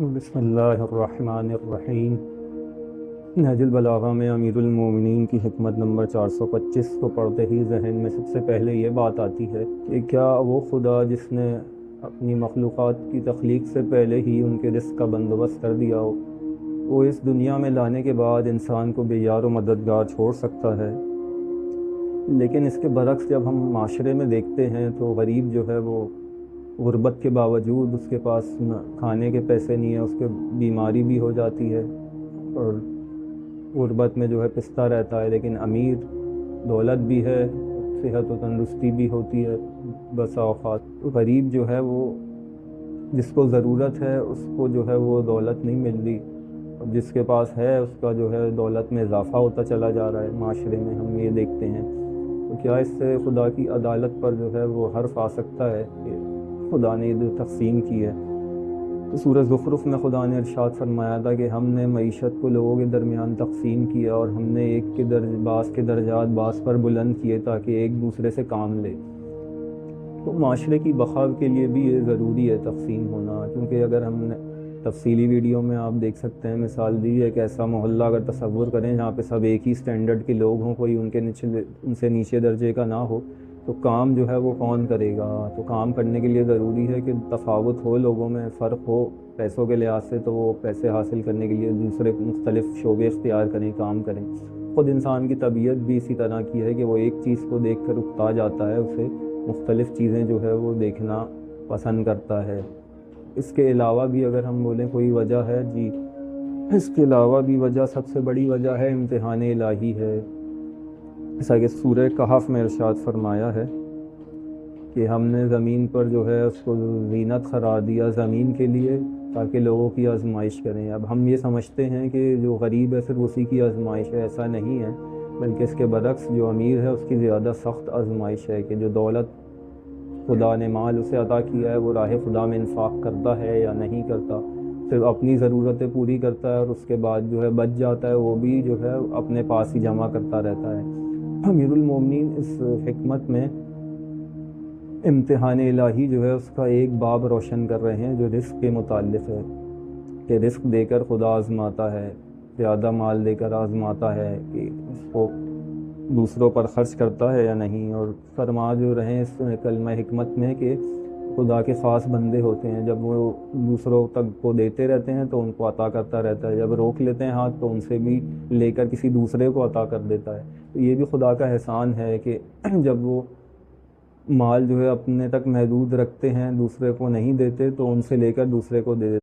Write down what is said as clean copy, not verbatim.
بسم اللہ الرحمن الرحیم۔ نہج البلاغہ میں امیر المومنین کی حکمت نمبر 425 کو پڑھتے ہی ذہن میں سب سے پہلے یہ بات آتی ہے کہ کیا وہ خدا جس نے اپنی مخلوقات کی تخلیق سے پہلے ہی ان کے رزق کا بندوبست کر دیا ہو، وہ اس دنیا میں لانے کے بعد انسان کو بے یار و مددگار چھوڑ سکتا ہے؟ لیکن اس کے برعکس جب ہم معاشرے میں دیکھتے ہیں تو غریب جو ہے وہ غربت کے باوجود اس کے پاس کھانے کے پیسے نہیں ہیں، اس کے بیماری بھی ہو جاتی ہے اور غربت میں جو ہے پستہ رہتا ہے، لیکن امیر دولت بھی ہے، صحت و تندرستی بھی ہوتی ہے۔ بسا اوقات غریب جو ہے وہ جس کو ضرورت ہے اس کو جو ہے وہ دولت نہیں ملتی، اور جس کے پاس ہے اس کا جو ہے دولت میں اضافہ ہوتا چلا جا رہا ہے۔ معاشرے میں ہم یہ دیکھتے ہیں، تو کیا اس سے خدا کی عدالت پر جو ہے وہ حرف آ سکتا ہے کہ خدا نے جو تقسیم کی ہے؟ تو سورہ زخرف میں خدا نے ارشاد فرمایا تھا کہ ہم نے معیشت کو لوگوں کے درمیان تقسیم کیا اور ہم نے بعض کے درجات بعض پر بلند کیے تاکہ ایک دوسرے سے کام لے۔ تو معاشرے کی بقا کے لیے بھی یہ ضروری ہے تقسیم ہونا، کیونکہ اگر ہم نے تفصیلی ویڈیو میں آپ دیکھ سکتے ہیں، مثال دی ہے ایک ایسا محلہ اگر تصور کریں جہاں پہ سب ایک ہی سٹینڈرڈ کے لوگ ہوں، کوئی ان سے نیچے درجے کا نہ ہو، تو کام جو ہے وہ کون کرے گا؟ تو کام کرنے کے لیے ضروری ہے کہ تفاوت ہو، لوگوں میں فرق ہو پیسوں کے لحاظ سے، تو وہ پیسے حاصل کرنے کے لیے دوسرے مختلف شعبے اختیار کریں، کام کریں۔ خود انسان کی طبیعت بھی اسی طرح کی ہے کہ وہ ایک چیز کو دیکھ کر اکتا جاتا ہے، اسے مختلف چیزیں جو ہے وہ دیکھنا پسند کرتا ہے۔ اس کے علاوہ بھی اگر ہم بولیں کوئی وجہ ہے، جی اس کے علاوہ بھی وجہ، سب سے بڑی وجہ ہے امتحان الہی ہے۔ ایسا کہ سورہ کہف میں ارشاد فرمایا ہے کہ ہم نے زمین پر جو ہے اس کو زینت قرار دیا زمین کے لیے تاکہ لوگوں کی آزمائش کریں۔ اب ہم یہ سمجھتے ہیں کہ جو غریب ہے صرف اسی کی آزمائش ہے، ایسا نہیں ہے، بلکہ اس کے برعکس جو امیر ہے اس کی زیادہ سخت آزمائش ہے کہ جو دولت خدا نے مال اسے عطا کیا ہے وہ راہ خدا میں انفاق کرتا ہے یا نہیں کرتا، صرف اپنی ضرورتیں پوری کرتا ہے اور اس کے بعد جو ہے بچ جاتا ہے وہ بھی جو ہے اپنے پاس ہی جمع کرتا رہتا ہے۔ امیر المومنین اس حکمت میں امتحان الہی جو ہے اس کا ایک باب روشن کر رہے ہیں جو رزق کے متعلق ہے، کہ رزق دے کر خدا آزماتا ہے، زیادہ مال دے کر آزماتا ہے کہ اس کو دوسروں پر خرچ کرتا ہے یا نہیں۔ اور فرما جو رہے اس کلمہ حکمت میں کہ خدا کے خاص بندے ہوتے ہیں، جب وہ دوسروں تک کو دیتے رہتے ہیں تو ان کو عطا کرتا رہتا ہے، جب روک لیتے ہیں ہاتھ تو ان سے بھی لے کر کسی دوسرے کو عطا کر دیتا ہے۔ تو یہ بھی خدا کا احسان ہے کہ جب وہ مال جو ہے اپنے تک محدود رکھتے ہیں، دوسرے کو نہیں دیتے، تو ان سے لے کر دوسرے کو دے دیتے ہیں۔